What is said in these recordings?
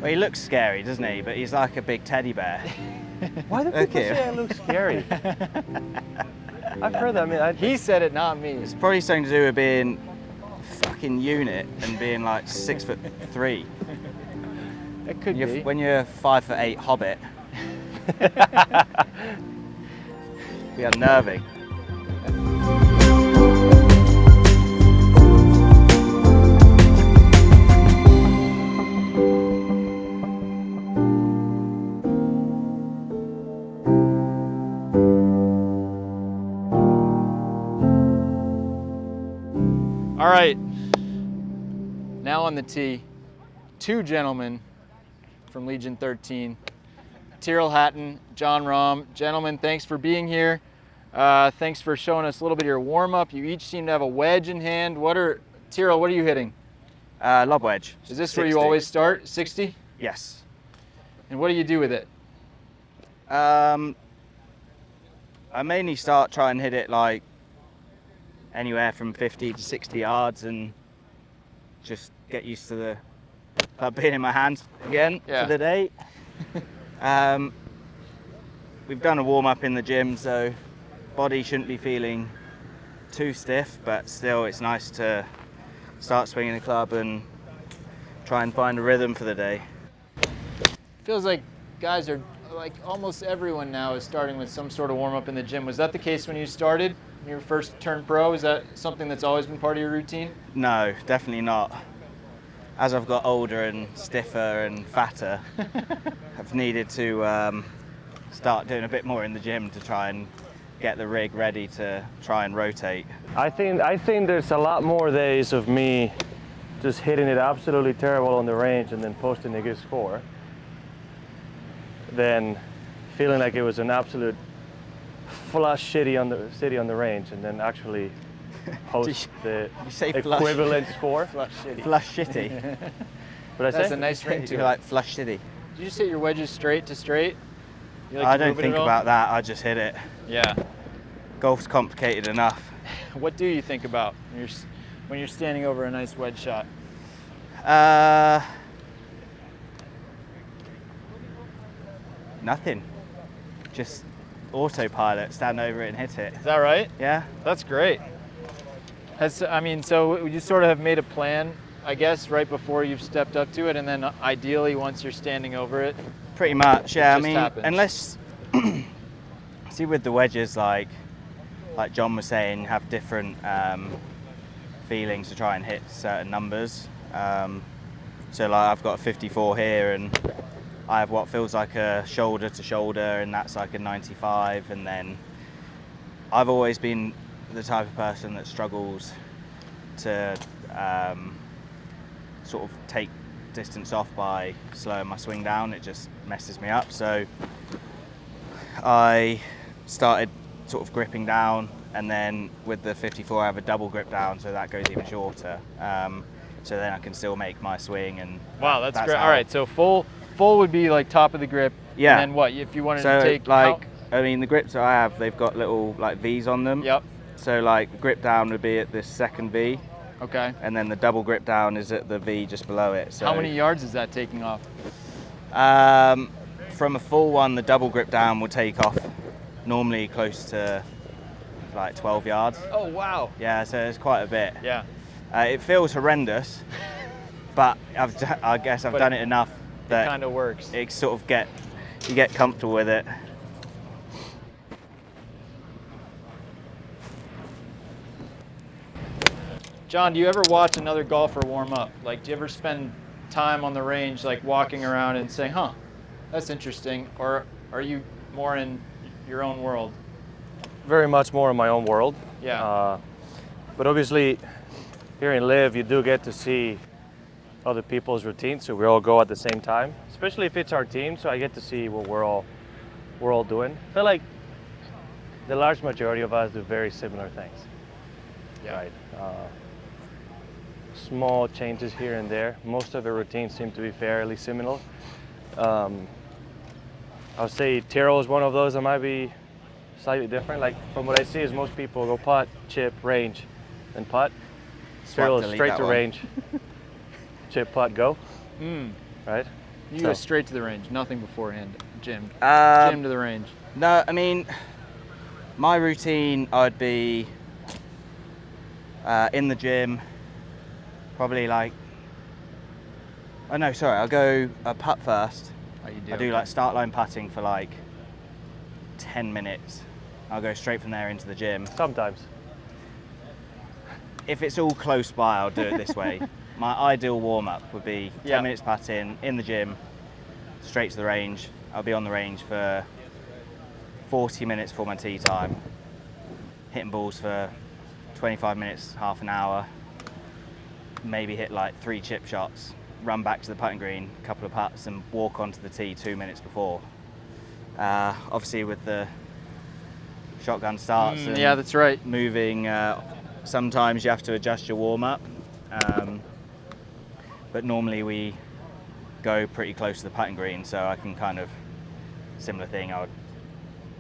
Well, he looks scary, doesn't he? But he's like a big teddy bear. Why do people say I look scary? I've heard that. I mean, he said it, not me. It's probably something to do with being a fucking unit and being like 6'3". It could be. When you're a 5'8" hobbit, be unnerving. All right, now on the tee, two gentlemen from Legion 13, Tyrrell Hatton, Jon Rahm. Gentlemen, thanks for being here. Thanks for showing us a little bit of your warm-up. You each seem to have a wedge in hand. Tyrrell, what are you hitting? Lob wedge. Is this 60. where you always start, 60? Yes. And what do you do with it? I mainly start trying to hit it like anywhere from 50 to 60 yards and just get used to the club being in my hands again for the day. We've done a warm-up in the gym, so body shouldn't be feeling too stiff, but still it's nice to start swinging the club and try and find a rhythm for the day. Feels like guys are, like almost everyone now is starting with some sort of warm-up in the gym. Was that the case when you started? Your first turn pro? Is that something that's always been part of your routine? No, definitely not. As I've got older and stiffer and fatter, I've needed to start doing a bit more in the gym to try and get the rig ready to try and rotate. I think there's a lot more days of me just hitting it absolutely terrible on the range and then posting a good score than feeling like it was an absolute flush shitty on the range and then actually post the equivalent score. Flush shitty. Flush shitty. But That's a nice ring to You're it. like flush shitty. Did you just hit your wedges straight to straight? You like I to don't move it think at all? about that, I just hit it. Yeah. Golf's complicated enough. What do you think about when you're standing over a nice wedge shot? Nothing. Just autopilot, stand over it and hit it. Is that right? Yeah? That's great. So you sort of have made a plan, I guess, right before you've stepped up to it, and then ideally once you're standing over it. Pretty much, yeah. I just mean, happens. unless, see with the wedges, like John was saying, have different feelings to try and hit certain numbers. So like I've got a 54 here and I have what feels like a shoulder to shoulder and that's like a 95, and then I've always been the type of person that struggles to sort of take distance off by slowing my swing down. It just messes me up. So I started sort of gripping down, and then with the 54 I have a double grip down, so that goes even shorter. So then I can still make my swing. And wow, that's great. All right, so full would be like top of the grip. Yeah. And then what if you wanted so to take like I mean the grips that I have, they've got little like V's on them. Yep. So like grip down would be at this second V. Okay. And then the double grip down is at the V just below it. So how many yards is that taking off? From a full one, the double grip down will take off normally close to like 12 yards. Oh wow. Yeah, so it's quite a bit. Yeah. It feels horrendous, but I guess I've done it enough that it kind of works. It sort of you get comfortable with it. John, do you ever watch another golfer warm up? Like, do you ever spend time on the range, like walking around and saying, huh, that's interesting? Or are you more in your own world? Very much more in my own world. Yeah. But obviously, here in Live, you do get to see other people's routines, so we all go at the same time, especially if it's our team, so I get to see what we're all doing. I feel like the large majority of us do very similar things. Yeah. Right. Small changes here and there. Most of the routines seem to be fairly similar. I would say Tyrrell is one of those that might be slightly different. Like from what I see is most people go putt, chip, range, and putt. Tyrrell is straight to range, chip, putt, go. Right? You go straight to the range, nothing beforehand, gym to the range. No, I mean, my routine, I'd be in the gym, probably like, oh no, sorry, I'll go putt first. Oh, you do? I do like start line putting for like 10 minutes. I'll go straight from there into the gym. Sometimes. If it's all close by, I'll do it this way. My ideal warm-up would be 10 minutes putting, in the gym, straight to the range. I'll be on the range for 40 minutes for my tee time, hitting balls for 25 minutes, half an hour, maybe hit like 3 chip shots, run back to the putting green, a couple of putts, and walk onto the tee 2 minutes before. Obviously with the shotgun starts and yeah, that's right. moving, sometimes you have to adjust your warm-up, but normally we go pretty close to the putting green, so I can kind of, similar thing,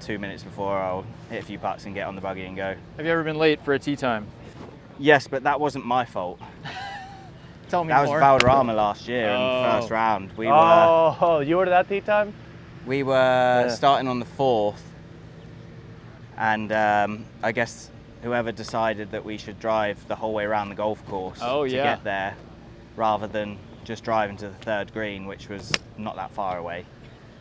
2 minutes before I'll hit a few putts and get on the buggy and go. Have you ever been late for a tee time? Yes, but that wasn't my fault. Tell me that more. That was Valderrama last year in the first round. You were that tee time? We were starting on the 4th, and I guess whoever decided that we should drive the whole way around the golf course to get there, rather than just driving to the 3rd green, which was not that far away,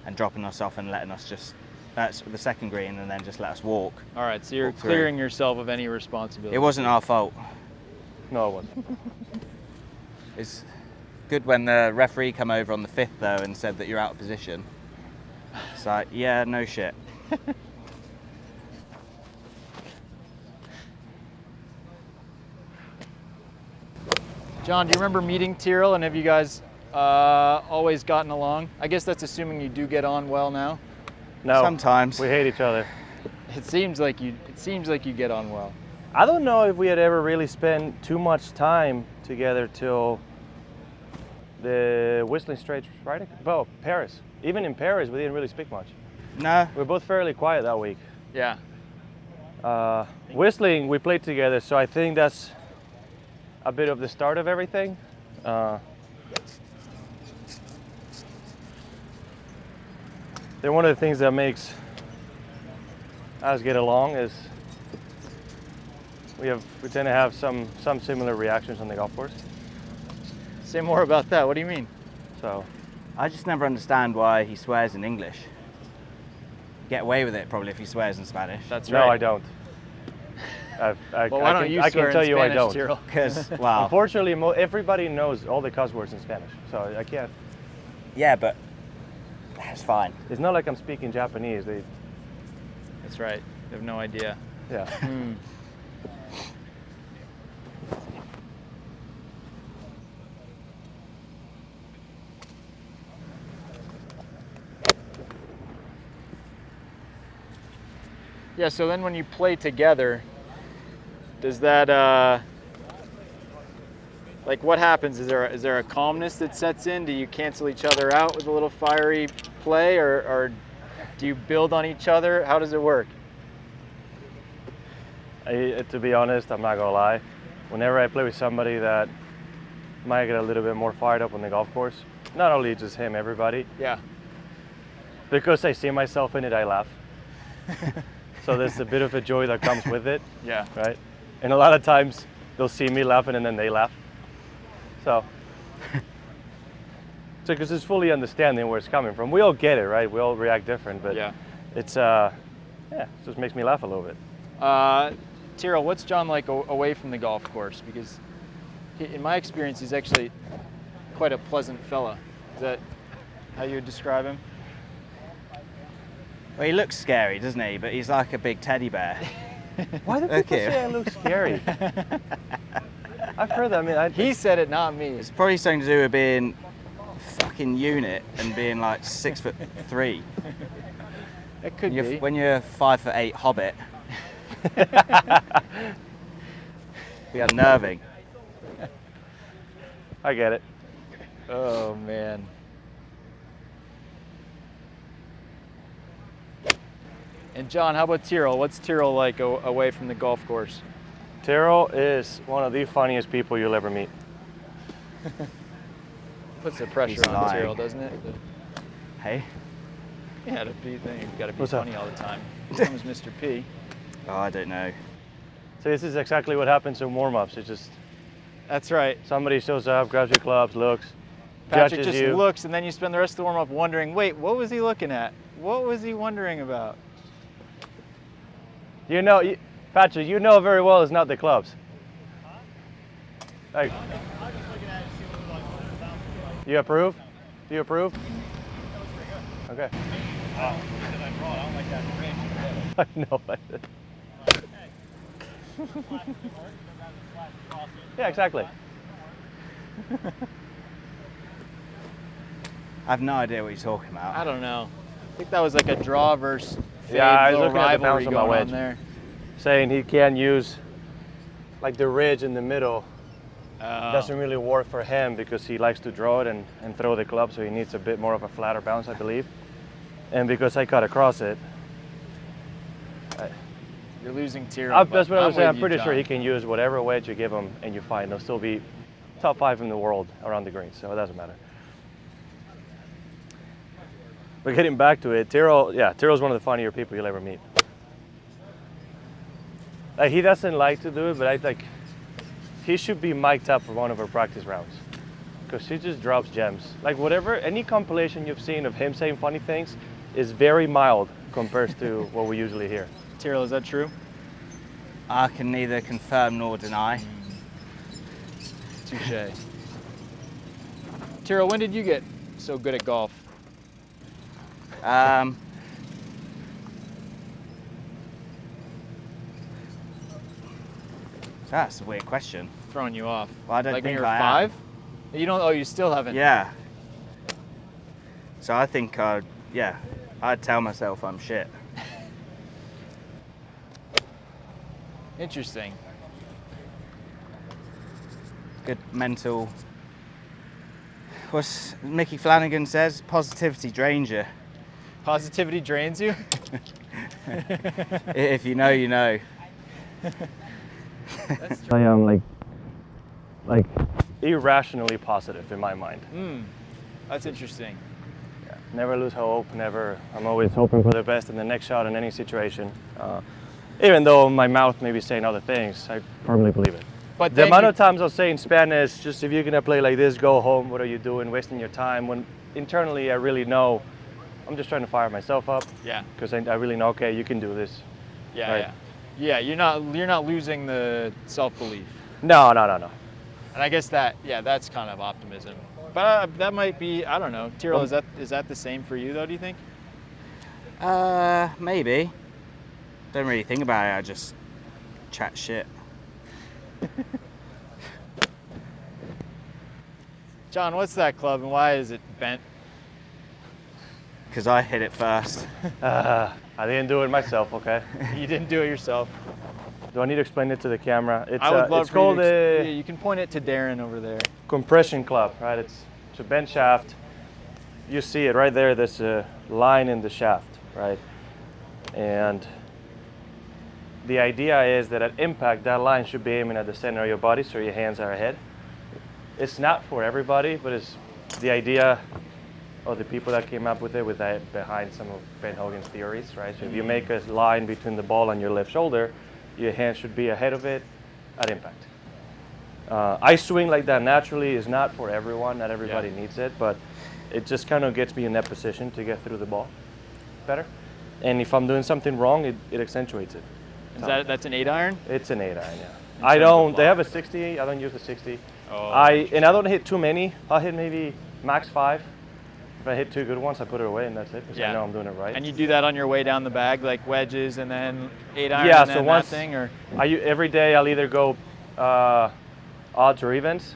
and dropping us off and letting us just, that's the 2nd green, and then just let us walk. All right, so you're clearing yourself of any responsibility. It wasn't our fault. No, it wasn't. It's good when the referee come over on the 5th though and said that you're out of position. It's like, yeah, no shit. John, do you remember meeting Tyrrell, and have you guys always gotten along? I guess that's assuming you do get on well now. No, sometimes we hate each other. It seems like you get on well. I don't know if we had ever really spent too much time together till the Whistling Straits Ryder Cup. Well, Paris. Even in Paris, we didn't really speak much. No. We were both fairly quiet that week. Yeah. Whistling, we played together, so I think that's a bit of the start of everything. They're one of the things that makes us get along is we tend to have some similar reactions on the golf course. Say more about that. What do you mean? So, I just never understand why he swears in English. Get away with it probably if he swears in Spanish. That's right. No, I don't. Well, why don't you I swear can tell in you Spanish, I don't. Tyrrell? Because, wow. Unfortunately, everybody knows all the cuss words in Spanish, so I can't. Yeah, but that's fine. It's not like I'm speaking Japanese. That's right. They have no idea. Yeah. Yeah, so then when you play together, does that, like what happens? Is there a calmness that sets in? Do you cancel each other out with a little fiery play, or do you build on each other? How does it work? To be honest, I'm not gonna lie. Whenever I play with somebody that might get a little bit more fired up on the golf course, not only just him, everybody. Yeah. Because I see myself in it, I laugh. So there's a bit of a joy that comes with it. Yeah. Right? And a lot of times they'll see me laughing and then they laugh. So because it's fully understanding where it's coming from. We all get it, right? We all react different, but Yeah. it's it just makes me laugh a little bit. Tyrrell, what's John like away from the golf course? Because in my experience, he's actually quite a pleasant fella. Is that how you would describe him? Well, he looks scary, doesn't he? But he's like a big teddy bear. Why do people say I look scary? I've heard that. I mean, He said it, not me. It's probably something to do with being a fucking unit and being like 6'3". It could be. When you're 5'8" hobbit, you're unnerving. I get it. Oh man. And John, how about Tyrrell? What's Tyrrell like away from the golf course? Tyrrell is one of the funniest people you'll ever meet. Puts the pressure He's on lying. Tyrrell, doesn't it? Hey? Yeah, to be thing. You've got to be What's up? funny all the time. Here comes Mr. P. Oh, I don't know. So this is exactly what happens in warm-ups. It's just That's right. somebody shows up, grabs your clubs, looks, Patrick judges just you. looks, and then you spend the rest of the warm-up wondering, wait, what was he looking at? What was he wondering about? You know, Patrick, you know very well it's not the clubs. Like, you approve? Do you approve? Okay. I know. Yeah, exactly. I have no idea what you're talking about. I don't know. I think that was like a draw versus fade, Yeah, I was little looking at the rivalry bounce on my going on wedge. there. Saying he can't use like the ridge in the middle. Doesn't really work for him because he likes to draw it and throw the club, so he needs a bit more of a flatter bounce, I believe. And because I cut across it, You're losing Tyrrell. that's what I was saying. I'm with pretty you, sure he John. can use whatever wedge you give him, and you're fine. He'll still be top 5 in the world around the green, so it doesn't matter. But getting back to it, Tyrrell's one of the funnier people you'll ever meet. Like, he doesn't like to do it, but he should be mic'd up for one of our practice rounds, because he just drops gems. Like, whatever, any compilation you've seen of him saying funny things is very mild compared to what we usually hear. Tyrrell, is that true? I can neither confirm nor deny. Touche. Tyrrell, when did you get so good at golf? That's a weird question. Throwing you off. Well, I don't like think when you were I am. 5? You don't. Oh, you still haven't. Yeah. So I think I'd tell myself I'm shit. Interesting. Good mental. What's Mickey Flanagan says? Positivity drains you. Positivity drains you. If you know, you know. I am like irrationally positive in my mind. That's interesting. Never lose hope, never. I'm always hoping for the best in the next shot in any situation. Even though my mouth may be saying other things, I firmly believe it. But The amount of times I'll say in Spanish, just if you're gonna play like this, go home, what are you doing, wasting your time, when internally I really know, I'm just trying to fire myself up. Yeah. Because I really know, okay, you can do this. Yeah, Right. yeah. You're not losing the self-belief. No. And I guess that's kind of optimism. But that might be, I don't know. Tyrrell, is that the same for you though, do you think? Maybe. Don't really think about it, I just chat shit. John, what's that club and why is it bent? Because I hit it first. I didn't do it myself, okay? You didn't do it yourself. Do I need to explain it to the camera? It's, I would love it's for you called to a you can point it to Darren over there. compression club, right? It's a bent shaft. You see it right there. There's a line in the shaft, right? And the idea is that at impact, that line should be aiming at the center of your body, so your hands are ahead. It's not for everybody, but it's the idea of the people that came up with it, behind some of Ben Hogan's theories, right? So if you make a line between the ball and your left shoulder, your hand should be ahead of it at impact. I swing like that naturally is not for everyone. Not everybody needs it, but it just kind of gets me in that position to get through the ball better. And if I'm doing something wrong, it accentuates it. That's an 8-iron? It's an 8-iron, yeah. terms of They have a 60. I don't use a 60. Oh, I don't hit too many. I'll hit maybe max 5. If I hit 2 good ones, I put it away and that's it, because I know I'm doing it right. And you do that on your way down the bag, like wedges and then 8-iron Yeah, and so then once that thing, or? every day I'll either go odds or evens.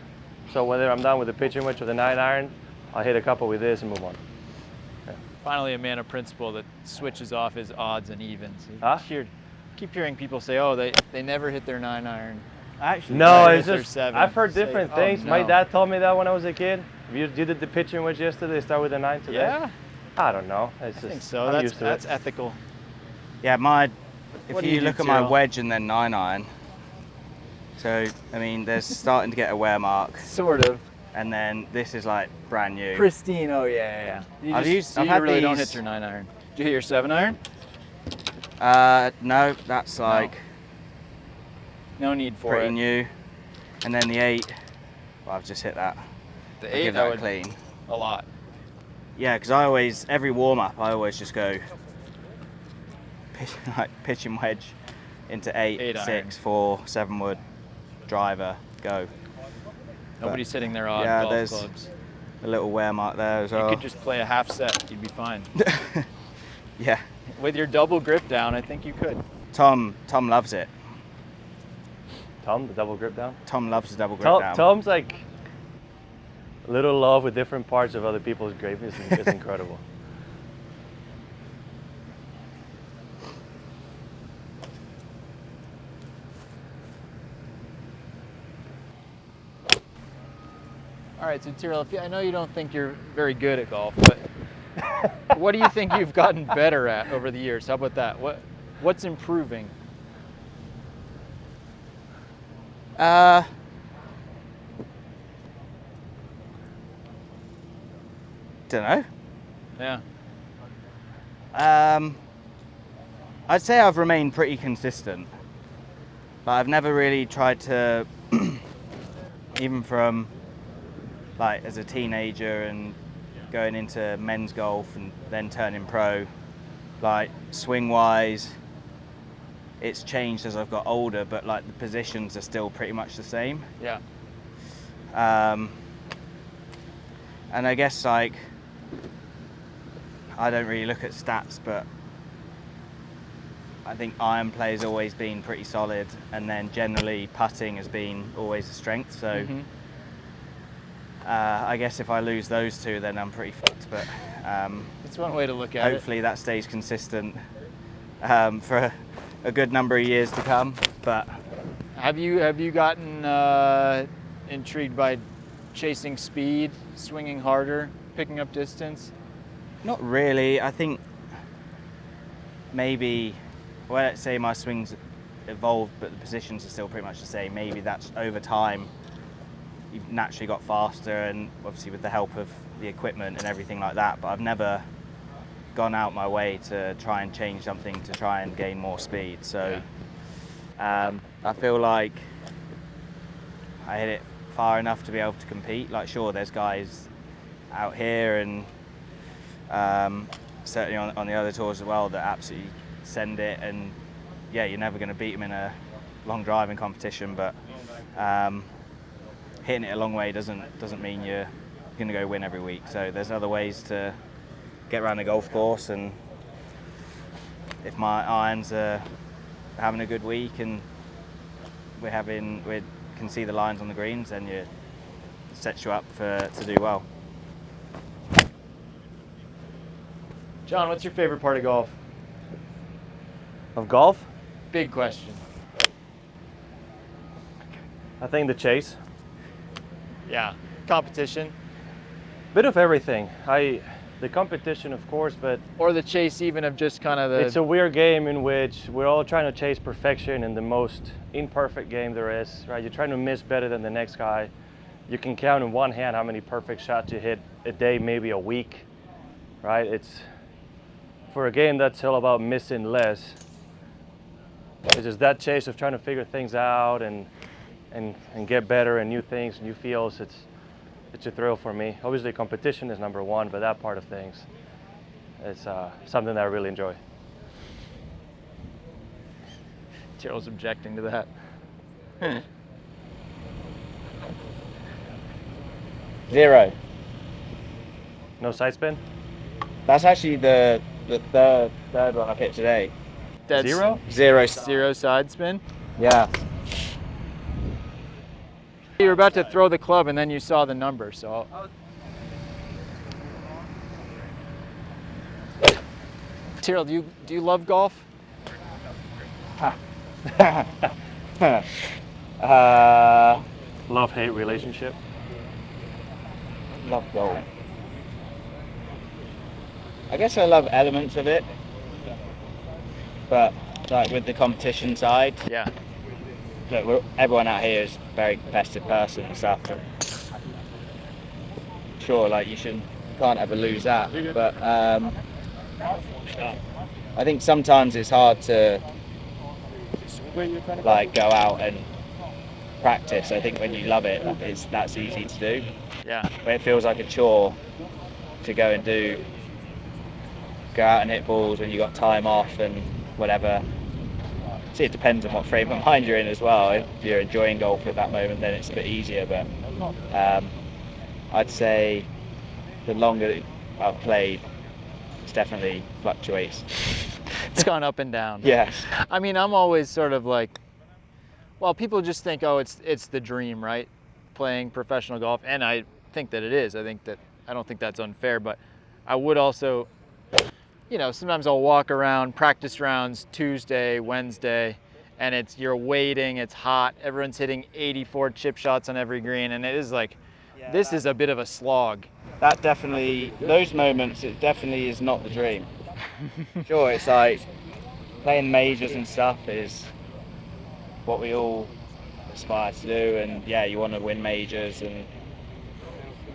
So whether I'm done with the pitching wedge or the 9-iron, I'll hit a couple with this and move on. Finally, a man of principle that switches off his odds and evens. Huh? Keep hearing people say, oh, they never hit their 9-iron. Actually, No, Right, it's if just, they're 7, I've heard say, different oh, things. My no. dad told me that when I was a kid. You did the pitching wedge yesterday, start with a 9 today? Yeah, I don't know. It's I just, think so. I'm used to That's it. ethical. Yeah, if What do you you do, look at my Tyrrell? wedge and then 9-iron, so I mean, there's starting to get a wear mark. Sort of. and then this is like brand new. Pristine. Oh yeah. I've You really don't these- hit your 9-iron. Did you hit your 7-iron? No, that's like No need for pretty it. new. And then the 8, well, I've just hit that. The I'll 8 give that a clean. a lot. Yeah, because every warm up, I always just go pitch and wedge into 8, 8 iron. 6, 4, 7 wood, driver, go. Nobody's sitting there on yeah, golf there's clubs. a little wear mark there as You well. could just play a half set. You'd be fine. Yeah. With your double grip down, I think you could. Tom loves it. Tom, the double grip down. Tom loves the double grip down. Tom's like a little love with different parts of other people's grip is incredible. All right, so Tyrrell, I know you don't think you're very good at golf, but what do you think you've gotten better at over the years? How about that? What's improving? Don't know. Yeah. I'd say I've remained pretty consistent. Like, I've never really tried to, even from like as a teenager and going into men's golf and then turning pro, like swing wise, it's changed as I've got older, but like the positions are still pretty much the same. Yeah. And I guess like, I don't really look at stats, but I think iron play has always been pretty solid, and then generally putting has been always a strength. So I guess if I lose those two, then I'm pretty fucked. But It's one way to look at hopefully that stays consistent for a good number of years to come. But Have you gotten intrigued by chasing speed, swinging harder, picking up distance? not really. I think maybe, well, let's say my swings evolved, but the positions are still pretty much the same. Maybe that's over time. You've naturally got faster, and obviously with the help of the equipment and everything like that. But I've never gone out my way to try and change something to try and gain more speed. So I feel like I hit it far enough to be able to compete. Like, sure, there's guys out here and certainly on the other tours as well that absolutely send it, and yeah, you're never going to beat them in a long driving competition, but hitting it a long way doesn't mean you're going to go win every week. So there's other ways to get around the golf course, and if my irons are having a good week and we can see the lines on the greens, then it sets you up to do well. John, what's your favorite part of golf? Of golf, Big question. I think the chase. Yeah. Competition. Bit of everything. The competition, of course, but Or the chase even of just kind of the... it's a weird game in which we're all trying to chase perfection in the most imperfect game there is, right? You're trying to miss better than the next guy. You can count in one hand how many perfect shots you hit a day, maybe a week, right? It's, for a game that's all about missing less, it's just that chase of trying to figure things out and get better and new things, new feels. It's a thrill for me. Obviously, competition is number one, but that part of things, it's something that I really enjoy. Tyrrell's objecting to that. 0. No side spin? That's actually the third one I've hit today. That's 0? 0. 0 side spin. Yeah. You were about to throw the club and then you saw the number, so. Tyrrell, do you love golf? Love-hate relationship. Love golf. I guess I love elements of it, but like with the competition side, Yeah. look, everyone out here is a very competitive person and stuff. sure. Like you can't ever lose that. But I think sometimes it's hard to like go out and practice. I think when you love it, that's easy to do. Yeah. But it feels like a chore to go out and hit balls when you got time off and whatever. See, it depends on what frame of mind you're in as well. If you're enjoying golf at that moment, then it's a bit easier. But I'd say the longer I've played, it definitely fluctuates. It's gone up and down. Yeah. I mean, I'm always sort of like, well, people just think, oh, it's the dream, right? Playing professional golf, and I think that it is. I don't think that's unfair, but I would also, sometimes I'll walk around practice rounds Tuesday, Wednesday, and you're waiting, it's hot, everyone's hitting 84 chip shots on every green, and it is like, this is a bit of a slog. That definitely, those moments, it definitely is not the dream. Sure, it's like playing majors and stuff is what we all aspire to do, and yeah, you want to win majors, and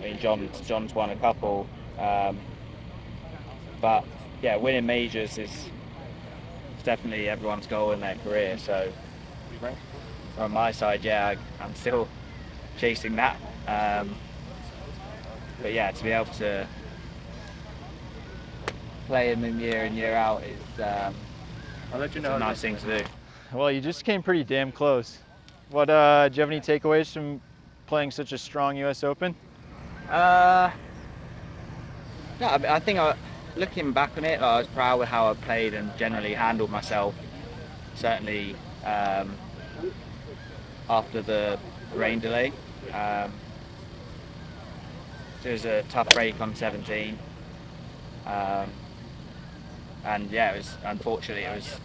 I mean John's won a couple, but yeah, winning majors is definitely everyone's goal in their career. So on my side, yeah, I'm still chasing that, but yeah, to be able to play them year in year out is I'll let you know. a nice thing to do. Well, you just came pretty damn close. What, do you have any takeaways from playing such a strong US Open? No, I think looking back on it, I was proud with how I played and generally handled myself. Certainly after the rain delay. It was a tough break on 17. And yeah, unfortunately it was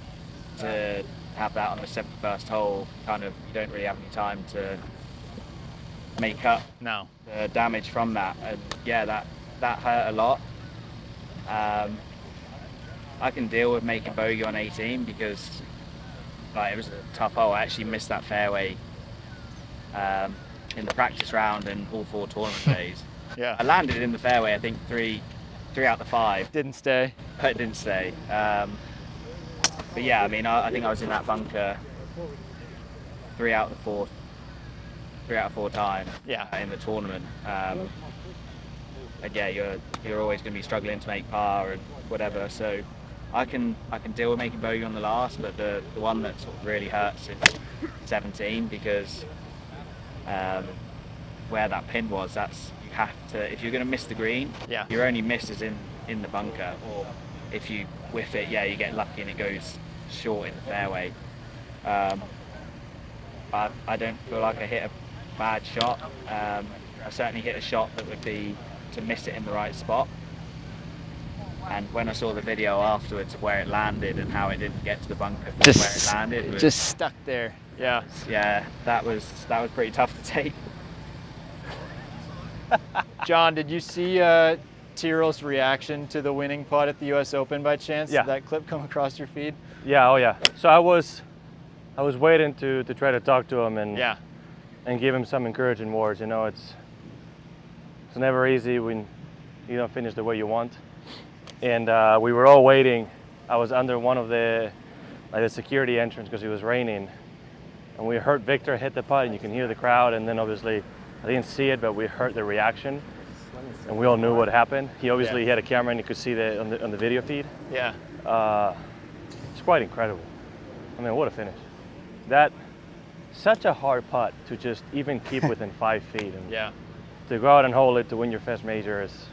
to have that on the 71st hole, kind of, you don't really have any time to make up No. the damage from that, and yeah, that hurt a lot. I can deal with making bogey on 18 because it was a tough hole. I actually missed that fairway in the practice round and all 4 tournament days. Yeah. I landed in the fairway, I think three out of the 5. Didn't stay. But it didn't stay. But yeah, I mean, I think I was in that bunker 3 out of 4 times. Yeah. In the tournament. And yeah, you're always going to be struggling to make par and whatever. So I can deal with making bogey on the last, but the one that sort of really hurts is 17 because where that pin was, you have to, if you're going to miss the green, Yeah. your only miss is in the bunker, or if you whiff it, yeah, you get lucky and it goes short in the fairway. I don't feel like I hit a bad shot. I certainly hit a shot that would be to miss it in the right spot. And when I saw the video afterwards of where it landed and how it didn't get to the bunker from where it landed, It just stuck there. Yeah. Yeah, that was pretty tough to take. John, did you see Tyrrell's reaction to the winning putt at the US Open by chance? Yeah. Did that clip come across your feed? Yeah, oh yeah. So I was waiting to try to talk to him and give him some encouraging words. It's never easy when you don't finish the way you want. And we were all waiting. I was under one of the security entrance because it was raining, and we heard Victor hit the putt, and you can hear the crowd. And then obviously, I didn't see it, but we heard the reaction, and we all knew what happened. He obviously had a camera, and you could see that on the video feed. Yeah. It's quite incredible. I mean, what a finish! Such a hard putt to just even keep within 5 feet, and to go out and hold it to win your first major is.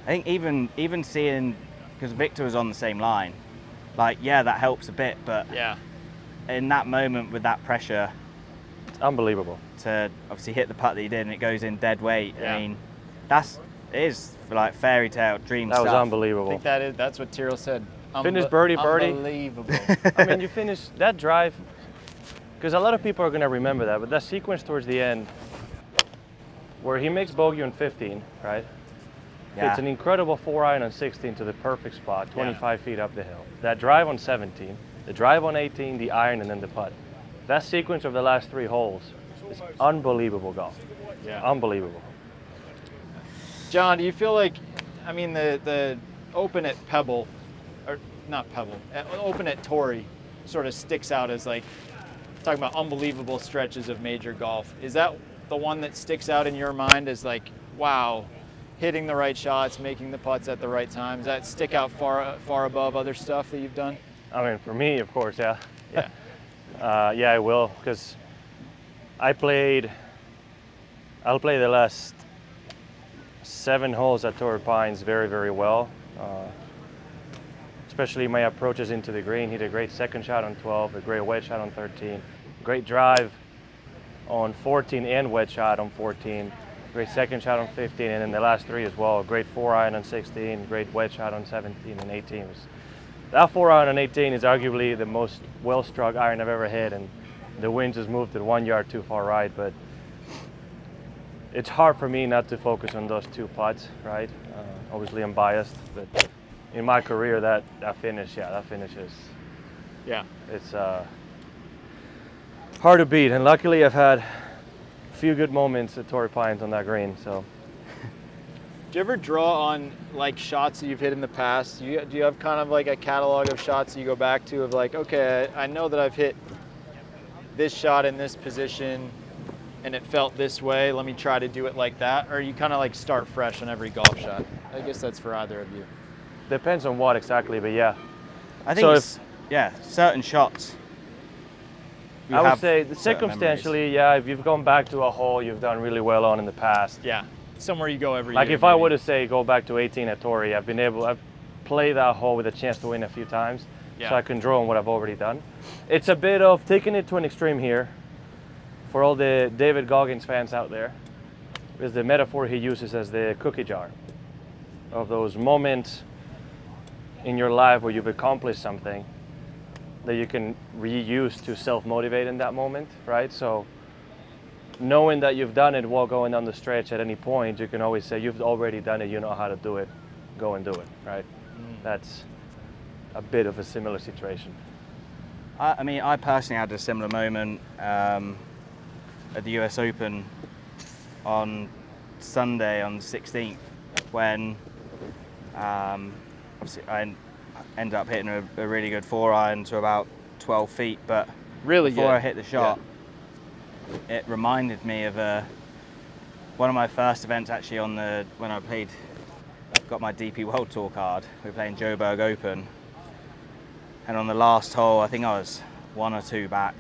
I think even seeing, because Victor was on the same line, that helps a bit, but in that moment with that pressure, It's unbelievable. To obviously hit the putt that he did and it goes in dead weight. Yeah. I mean, it is fairy tale dream That stuff. was unbelievable. I think that's what Tyrrell said. Finish birdie. Unbelievable. I mean, you finish that drive, because a lot of people are going to remember that, but that sequence towards the end where he makes bogey on 15, right? Yeah. It's an incredible 4-iron on 16 to the perfect spot, 25 feet up the hill. That drive on 17, the drive on 18, the iron, and then the putt. That sequence of the last 3 holes is unbelievable golf. Yeah. Unbelievable. John, do you feel like, I mean, the Open at Pebble, or not Pebble, Open at Torrey sort of sticks out as like, talking about unbelievable stretches of major golf. Is that the one that sticks out in your mind as like, wow, hitting the right shots, making the putts at the right times? Does that stick out far above other stuff that you've done? I mean, for me, of course, yeah. Yeah. Yeah, I will, because I'll play the last 7 holes at Torrey Pines very, very well. Especially my approaches into the green. Hit a great second shot on 12, a great wedge shot on 13, great drive on 14 and wedge shot on 14, great second shot on 15, and then the last 3 as well. Great 4-iron on 16, great wedge shot on 17 and 18. That 4-iron on 18 is arguably the most well-struck iron I've ever hit, and the wind just moved it 1 yard too far right, but it's hard for me not to focus on those 2 putts, right? Obviously I'm biased, but in my career, that finish is, Yeah. it's hard to beat. And luckily I've had a few good moments at Torrey Pines on that green, so. Do you ever draw on like shots that you've hit in the past? Do you have kind of like a catalog of shots that you go back to of like, okay, I know that I've hit this shot in this position and it felt this way, let me try to do it like that? Or you kind of like start fresh on every golf shot? I guess that's for either of you. Depends on what exactly, but yeah. I think So it's, yeah, certain shots. you I would have say certain circumstantially, yeah, if you've gone back to a hole you've done really well on in the past. Yeah, somewhere you go every Like year. if I maybe. were to say go back to 18 at Torrey, I've played that hole with a chance to win a few times, Yeah. so I can draw on what I've already done. It's a bit of taking it to an extreme here. For all the David Goggins fans out there, is the metaphor he uses as the cookie jar of those moments in your life where you've accomplished something that you can reuse to self-motivate in that moment, right? So knowing that you've done it while going down the stretch at any point, you can always say, you've already done it, you know how to do it, go and do it, right? That's a bit of a similar situation. I mean, I personally had a similar moment at the US Open on Sunday on the 16th when obviously I ended up hitting a really good 4-iron to about 12 feet, but Really before good. I hit the shot, it reminded me of one of my first events actually when I got my DP World Tour card. We were playing Joburg Open, and on the last hole, I think I was 1 or 2 back.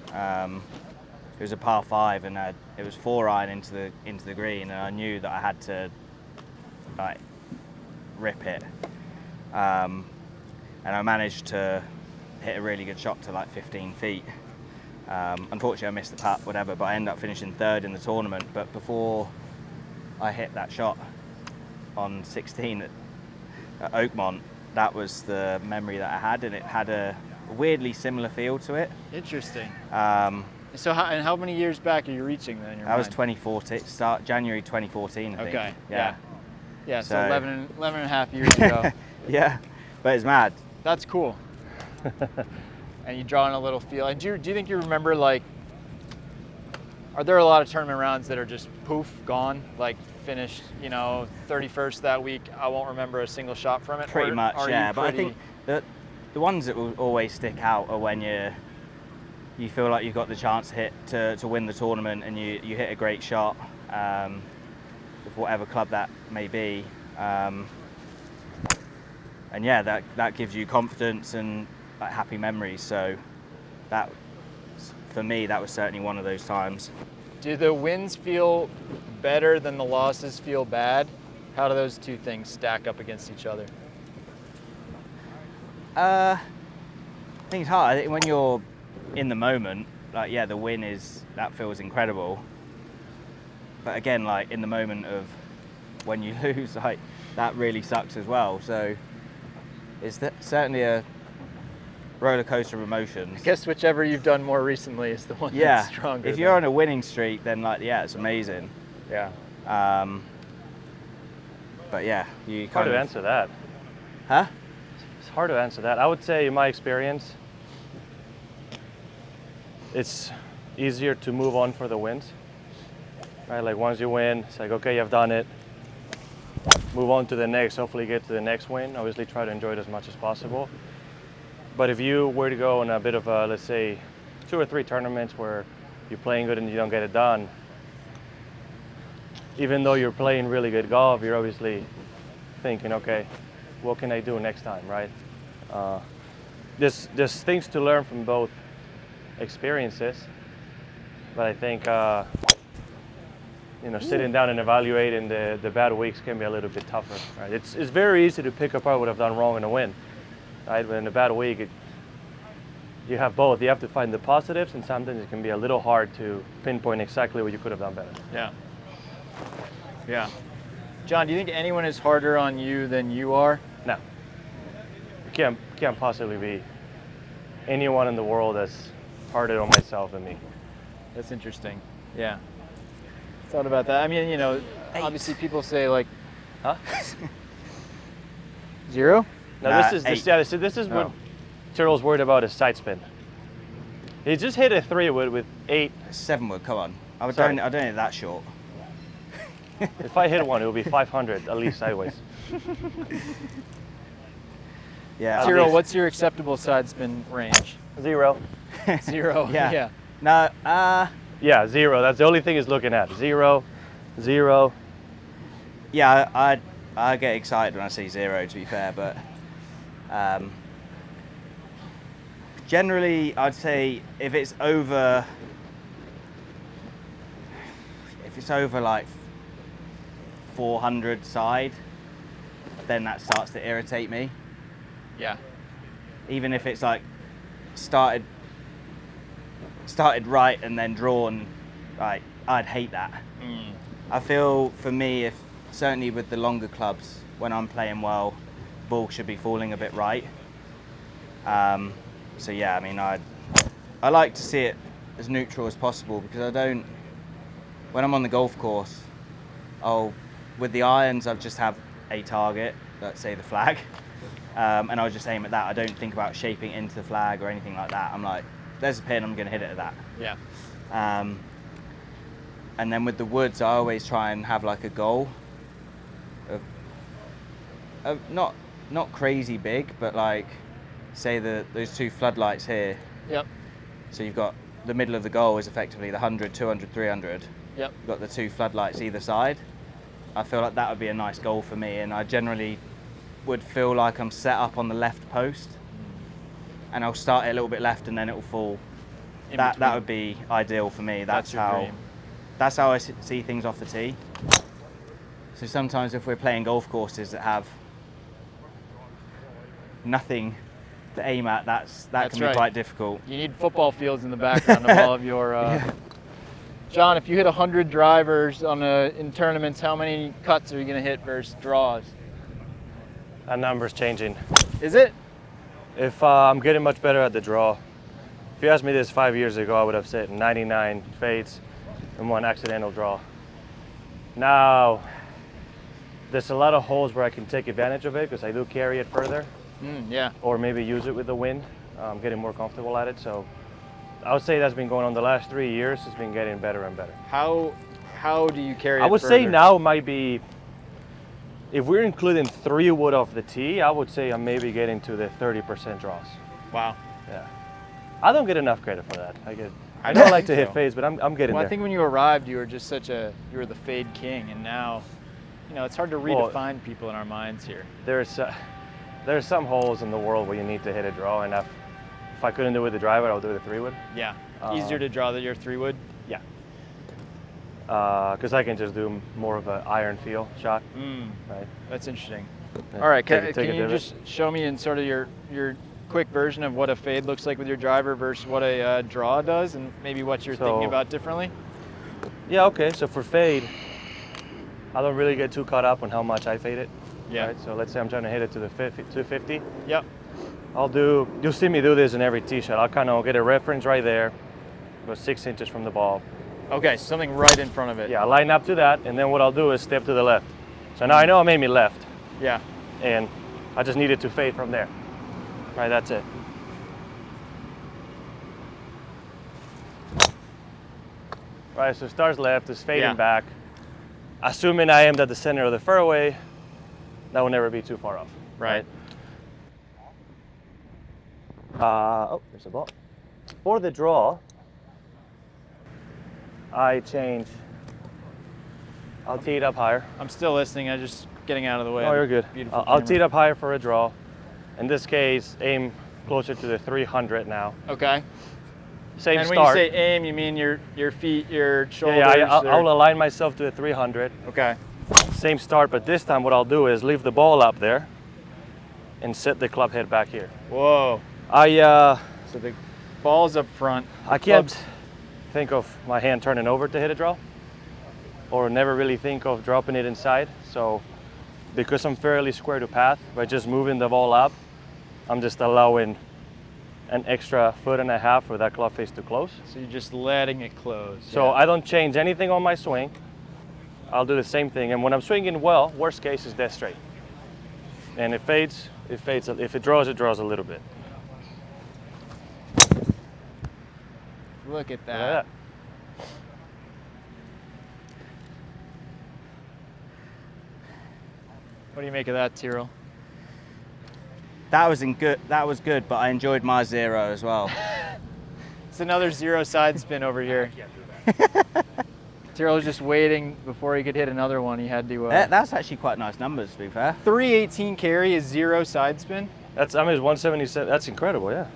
It was a par 5, and it was 4-iron into the green, and I knew that I had to like rip it. And I managed to hit a really good shot to like 15 feet. Unfortunately, I missed the putt, whatever, but I ended up finishing 3rd in the tournament. But before I hit that shot on 16 at Oakmont, that was the memory that I had, and it had a weirdly similar feel to it. Interesting. So how many years back are you reaching then? In your That was mind? 2014, January 2014, I think. Okay. Yeah. Yeah, so So- 11 and a half years ago. Yeah, but it's mad. That's cool. And you draw in a little feel. And do you think you remember, like, are there a lot of tournament rounds that are just poof, gone? Like finished, 31st that week, I won't remember a single shot from it? Pretty Or much, are you yeah. But I pretty- think the ones that will always stick out are when you feel like you've got the chance to win the tournament, and you hit a great shot with whatever club that may be. And yeah, that gives you confidence and like happy memories. So that, for me, that was certainly one of those times. Do the wins feel better than the losses feel bad? How do those two things stack up against each other? I think it's hard. I think when you're in the moment, like, yeah, the win that feels incredible. But again, like in the moment of when you lose, like that really sucks as well. So it's certainly a roller coaster of emotions. I guess whichever you've done more recently is the one Yeah, that's stronger. if you're on a winning streak, then like, yeah, it's amazing. Yeah. But yeah, you Hard kind to of answer that. Huh? It's hard to answer that. I would say, in my experience, it's easier to move on for the wins. Right? Like once you win, it's like, okay, you've done it. move on to the next, hopefully get to the next win. Obviously try to enjoy it as much as possible. But if you were to go on a bit of a, let's say, 2 or 3 tournaments where you're playing good and you don't get it done, even though you're playing really good golf, you're obviously thinking, okay, what can I do next time, right? There's things to learn from both experiences, but I think sitting down and evaluating the bad weeks can be a little bit tougher, right? It's very easy to pick apart what I've done wrong in a win, right? But in a bad week, you have both. You have to find the positives, and sometimes it can be a little hard to pinpoint exactly what you could have done better. Yeah. John, do you think anyone is harder on you than you are? No. You can't possibly be anyone in the world that's harder on myself than me. That's interesting. Yeah. Thought about that. I mean, obviously people say like, Huh? 0? No, this is what Tyrrell's worried about is side spin. He just hit a 3-wood with 8. 7-wood, come on. I Sorry. don't hit that short. If I hit one, it would be 500 at least sideways. Yeah. Tyrrell, what's your acceptable side spin range? 0. 0. Yeah. No. Yeah, 0. That's the only thing he's looking at. 0, 0. Yeah, I get excited when I see 0. To be fair, but generally, I'd say if it's over like 400 side, then that starts to irritate me. Yeah. Even if it's like started right and then drawn, right, I'd hate that. I feel for me, if certainly with the longer clubs, when I'm playing well, ball should be falling a bit right. So yeah, I mean, I like to see it as neutral as possible, because I don't. When I'm on the golf course, with the irons, I just have a target, let's say the flag, and I'll just aim at that. I don't think about shaping into the flag or anything like that. I'm like, there's a pin, I'm going to hit it at that. Yeah. And then with the woods, I always try and have like a goal of not crazy big, but like, say those 2 floodlights here. Yep. So you've got the middle of the goal is effectively the 100, 200, 300. Yep. You've got the 2 floodlights either side. I feel like that would be a nice goal for me, and I generally would feel like I'm set up on the left post, and I'll start it a little bit left and then it will fall. That would be ideal for me. That's your dream. That's how I see things off the tee. So sometimes if we're playing golf courses that have nothing to aim at, that can be quite difficult. You need football fields in the background of all of your. John, if you hit 100 drivers in tournaments, how many cuts are you going to hit versus draws? That number's changing. Is it? If I'm getting much better at the draw. If you asked me this 5 years ago, I would have said 99 fades and 1 accidental draw. Now, there's a lot of holes where I can take advantage of it because I do carry it further. Yeah. Or maybe use it with the wind. I'm getting more comfortable at it. So I would say that's been going on the last 3 years. It's been getting better and better. How do you carry it I would further? say now might be, if we're including 3-wood off the tee, I would say I'm maybe getting to the 30% draws. Wow. Yeah. I don't get enough credit for that. I don't like to hit fades, but I'm getting there. I think when you arrived, you were just you were the fade king, and now, it's hard to redefine people in our minds here. There's some holes in the world where you need to hit a draw, and if I couldn't do it with the driver, I would do it with a 3-wood. Yeah. Easier to draw than your 3-wood? Yeah. Because I can just do more of an iron feel shot. Right. That's interesting. Yeah. All right, can you just show me in sort of your quick version of what a fade looks like with your driver versus what a draw does, and maybe what you're thinking about differently? Yeah, okay. So for fade, I don't really get too caught up on how much I fade it. Yeah. Right? So let's say I'm trying to hit it to the 250. Yep. You'll see me do this in every tee shot. I'll kind of get a reference right there, go 6 inches from the ball. Okay, so something right in front of it. Yeah, I'll line up to that, and then what I'll do is step to the left. So now I know I'm aiming left. Yeah. And I just need it to fade from there. Right, that's it. Right, so it starts left, it's fading back. Assuming I am at the center of the fairway, that will never be too far off. Right. Oh, there's a ball. For the draw, I'll tee it up higher. I'm still listening. I'm just getting out of the way. Oh, you're good. Beautiful I'll tee camera. it up higher for a draw. In this case, aim closer to the 300 now. Okay. Same And when start. you say aim, you mean your feet, your shoulders? Yeah, or- I'll align myself to the 300. Okay. Same start, but this time what I'll do is leave the ball up there and set the club head back here. Whoa. So the ball's up front. I can't think of my hand turning over to hit a draw, or never really think of dropping it inside. So because I'm fairly square to path, by just moving the ball up, I'm just allowing an extra 1.5 feet for that club face to close. So you're just letting it close. So I don't change anything on my swing. I'll do the same thing. And when I'm swinging well, worst case is dead straight. And it fades. If it draws a little bit. Look at Look that. at that. What do you make of that, Tyrrell? That was good, but I enjoyed my 0 as well. It's another 0 side spin over here. Tyrrell was just waiting before he could hit another one. He had to. That's actually quite nice numbers, to be fair. 318 carry is 0 side spin. It's 177. That's incredible, yeah.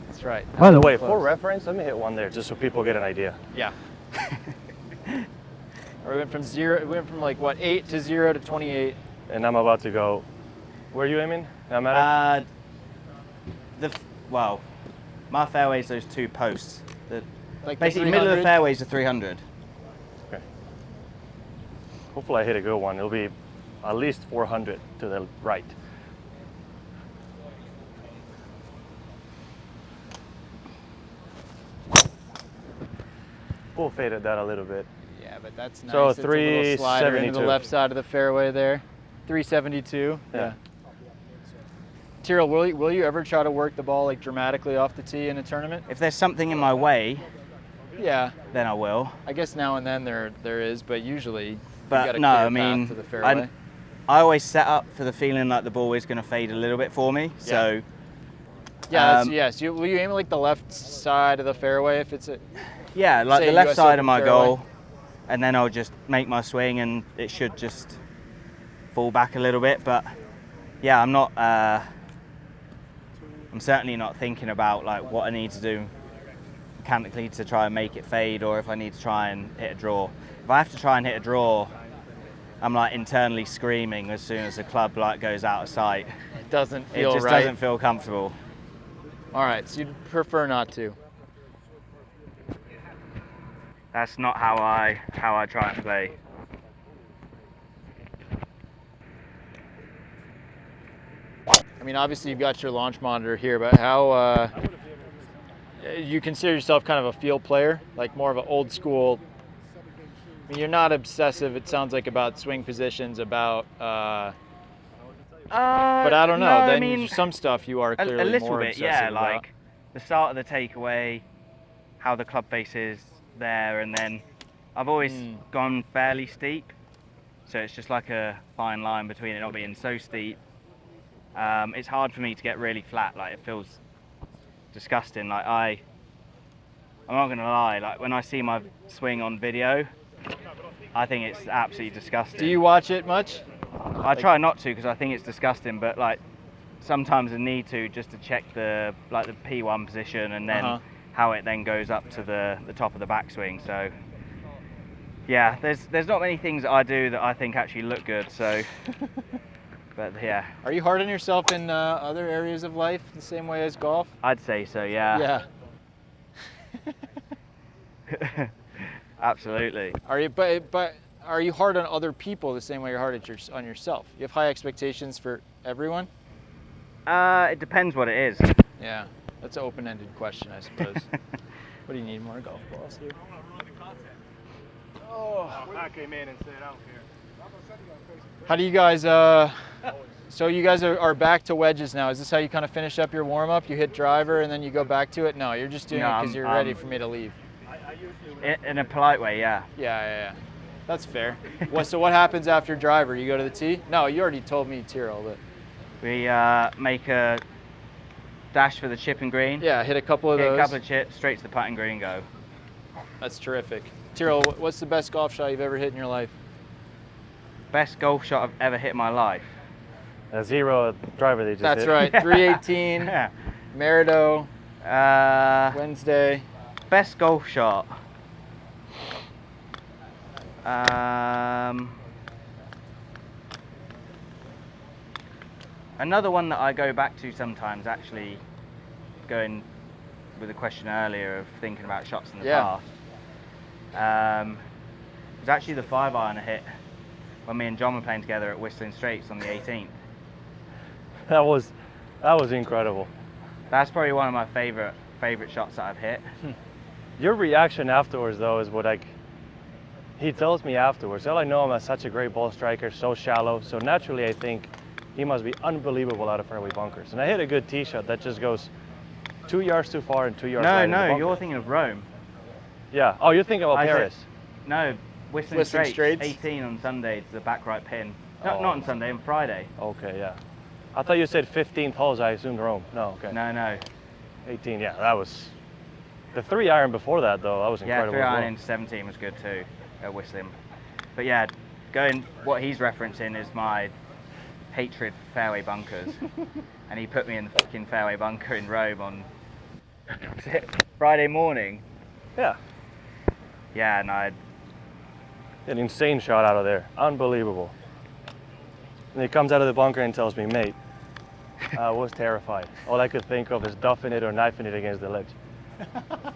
That's right. By the way, Close. for reference, let me hit one there just so people get an idea. Yeah. We went from 0. We went from like what 8 to 0 to 28. And I'm about to go. Where are you aiming? I'm at it? Well, my fairway's those 2 posts. Like Basically, middle of the fairway's a 300. Okay. Hopefully I hit a good one. It'll be at least 400 to the right. We'll fade that a little bit. Yeah, but that's nice. So It's a little slider into the 372. left side of the fairway there. 372. Yeah. Tyrrell, will you ever try to work the ball like dramatically off the tee in a tournament? If there's something in my way, Yeah. then I will. I guess now and then there is, but usually you But got a no, clear I mean, path to the fairway. I always set up for the feeling like the ball is going to fade a little bit for me. So Yes. Will you aim at like the left side of the fairway if it's a? yeah, like Say the left US side Open of my fairway. goal, and then I'll just make my swing, and it should just fall back a little bit. But yeah, I'm certainly not thinking about like what I need to do mechanically to try and make it fade, or if I need to try and hit a draw. If I have to try and hit a draw, I'm like internally screaming as soon as the club like goes out of sight. It doesn't It feel just right. doesn't feel comfortable. All right, so you'd prefer not to. That's not how I try and play. I mean, obviously you've got your launch monitor here, but how you consider yourself kind of a field player, like more of an old school. I mean, you're not obsessive. It sounds like about swing positions, about. But I don't know. No, then I mean, some stuff you are clearly a little more bit, obsessive yeah. about. Like the start of the takeaway, how the club face is there, and then I've always gone fairly steep, so it's just like a fine line between it not being so steep. It's hard for me to get really flat. Like it feels disgusting. Like I'm not gonna lie. Like when I see my swing on video, I think it's absolutely disgusting. Do you watch it much? I try not to because I think it's disgusting, but like sometimes I need to just to check the P1 position and then how it then goes up to the top of the backswing. So yeah, there's not many things that I do that I think actually look good. So, but yeah. Are you hard on yourself in other areas of life the same way as golf? I'd say so. Yeah. Yeah. Absolutely. Are you? But are you hard on other people the same way you're hard on yourself? You have high expectations for everyone? It depends what it is. Yeah, that's an open-ended question, I suppose. What do you need, more golf balls here? Oh, I came in and said I don't care. How do you guys, so you guys are back to wedges now. Is this how you kind of finish up your warm-up? You hit driver and then you go back to it? No, you're just doing it because you're ready for me to leave. In a polite way, yeah. Yeah. That's fair. So what happens after driver? You go to the tee? No, you already told me Tyrrell, but. We make a dash for the chip and green. Yeah, hit a couple of those. A couple of chips, straight to the putting green, go. That's terrific. Tyrrell, what's the best golf shot you've ever hit in your life? Best golf shot I've ever hit in my life. A 0 driver they just That's hit. right, 318, Merido, Wednesday. Best golf shot. Another one that I go back to sometimes, actually, going with the question earlier of thinking about shots in the past, was actually the 5-iron I hit when me and John were playing together at Whistling Straits on the 18th. That was incredible. That's probably one of my favorite shots that I've hit. Your reaction afterwards, though, is what he tells me afterwards. All I know, I'm a such a great ball striker, so shallow. So naturally, I think he must be unbelievable out of fairway bunkers. And I hit a good tee shot that just goes 2 yards too far and 2 yards right in the bunker. You're thinking of Rome. Yeah. Oh, you're thinking about Paris. No, Whistling Straits, 18 on Sunday to the back right pin. Not on Sunday, on Friday. Okay, yeah. I thought you said 15th holes, I assumed Rome. No, okay. No. 18, yeah, that was... The 3-iron before that, though, that was incredible. Yeah, 3-iron in 17 was good too, at Whistling. But yeah, what he's referencing is my hatred for fairway bunkers. And he put me in the fucking fairway bunker in Rome on Friday morning. Yeah. Yeah, and I... An insane shot out of there. Unbelievable. And he comes out of the bunker and tells me, mate, I was terrified. All I could think of is duffing it or knifing it against the ledge.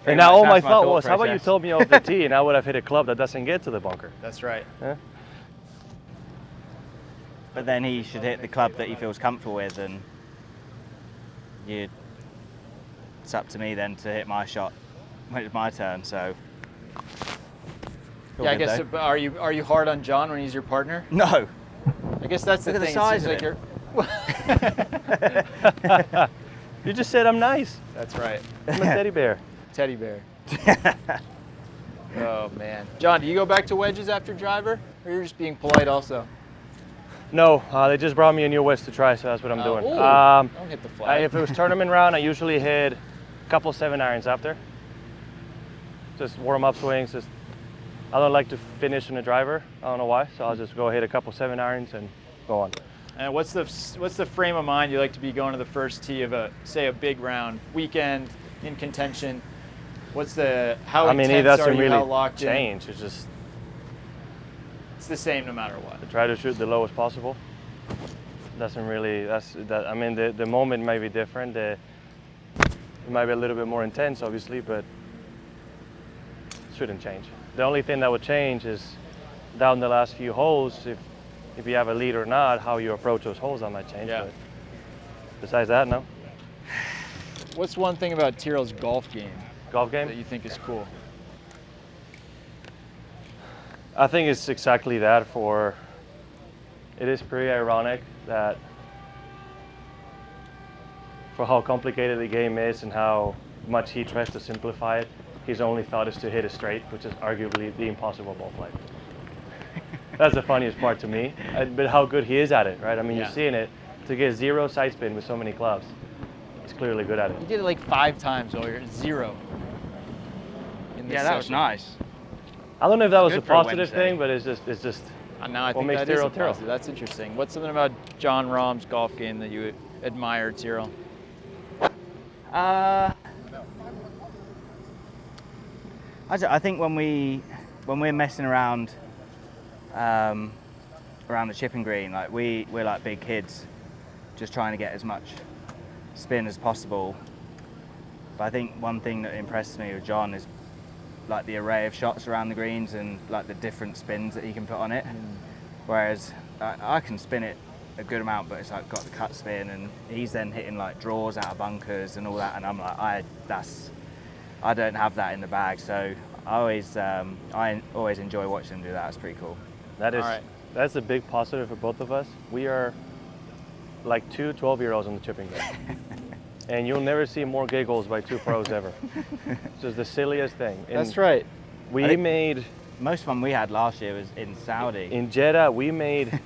And now all my thought was, how about you told me off the tee and I would have hit a club that doesn't get to the bunker. That's right. Yeah? But then he should hit the club that he feels comfortable with, and it's up to me then to hit my shot when it's my turn, so. Yeah, I guess, are you hard on John when he's your partner? No. I guess that's the thing. Look at the size of it. You just said I'm nice. That's right. I'm a teddy bear. Teddy bear. Oh, man. John, do you go back to wedges after driver, or you're just being polite also? No, they just brought me a new wedge to try, so that's what I'm doing. Don't hit the flag. If it was tournament round, I usually hit a couple 7-irons after. Just warm-up swings. I don't like to finish in a driver. I don't know why, so I'll just go hit a couple 7-irons and go on. And what's the frame of mind you like to be going to the first tee of a big round weekend in contention? How intense are you? How locked in? Change. It's just it's the same no matter what. I try to shoot the lowest possible. Doesn't really. I mean, the moment may be different. It might be a little bit more intense, obviously, but it shouldn't change. The only thing that would change is down the last few holes, if you have a lead or not, how you approach those holes, that might change. Yeah. But besides that, no. What's one thing about Tyrrell's golf game? Golf game? That you think is cool? I think it's exactly that. It is pretty ironic that for how complicated the game is and how much he tries to simplify it, his only thought is to hit it straight, which is arguably the impossible ball flight. That's the funniest part to me, but how good he is at it, right? I mean, You're seeing it, to get 0 side spin with so many clubs, he's clearly good at it. He did it like 5 times earlier, 0. Yeah, that was nice. I don't know if that was a positive thing, but it's just no, I think that is a positive. That's interesting. What's something about Jon Rahm's golf game that you admire, Tyrrell? I think when we're messing around the chipping green, like we're like big kids, just trying to get as much spin as possible. But I think one thing that impresses me with John is like the array of shots around the greens and like the different spins that he can put on it. Whereas I can spin it a good amount, but it's like got the cut spin, and he's then hitting like draws out of bunkers and all that, and I'm like, I don't have that in the bag, so I always enjoy watching him do that. It's pretty cool. That is That's a big positive for both of us. We are like two 12-year-olds on the chipping game. And you'll never see more giggles by two pros ever. It's just the silliest thing. And That's right. we made, Most fun we had last year was in Saudi. in Jeddah, we made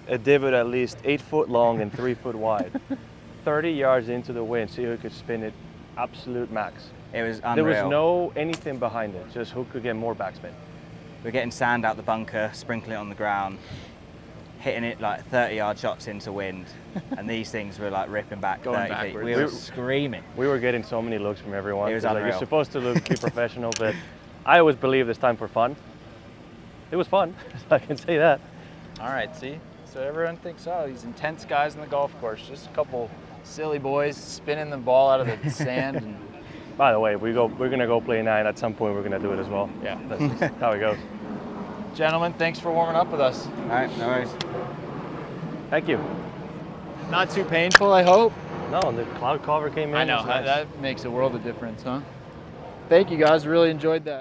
a divot at least 8 foot long and 3 foot wide. 30 yards into the wind, so you could spin it absolute max. It was unreal. There was no anything behind it, just who could get more backspin. We're getting sand out the bunker, sprinkling it on the ground, hitting it like 30-yard shots into wind, and these things were like ripping back Going 30 feet. backwards. We were screaming. We were getting so many looks from everyone. It was Like, unreal. you're supposed to be professional, but I always believe it's time for fun. It was fun, I can say that. All right, see? So everyone thinks, oh, these intense guys on the golf course, just a couple silly boys spinning the ball out of the sand. And By the way, we're gonna go play 9 at some point. We're gonna do it as well. yeah. That's just how it goes. Gentlemen, thanks for warming up with us. All right, no worries. Thank you. Not too painful, I hope. No, the cloud cover came in. I know, It's nice. that makes a world of difference, huh? Thank you guys, really enjoyed that.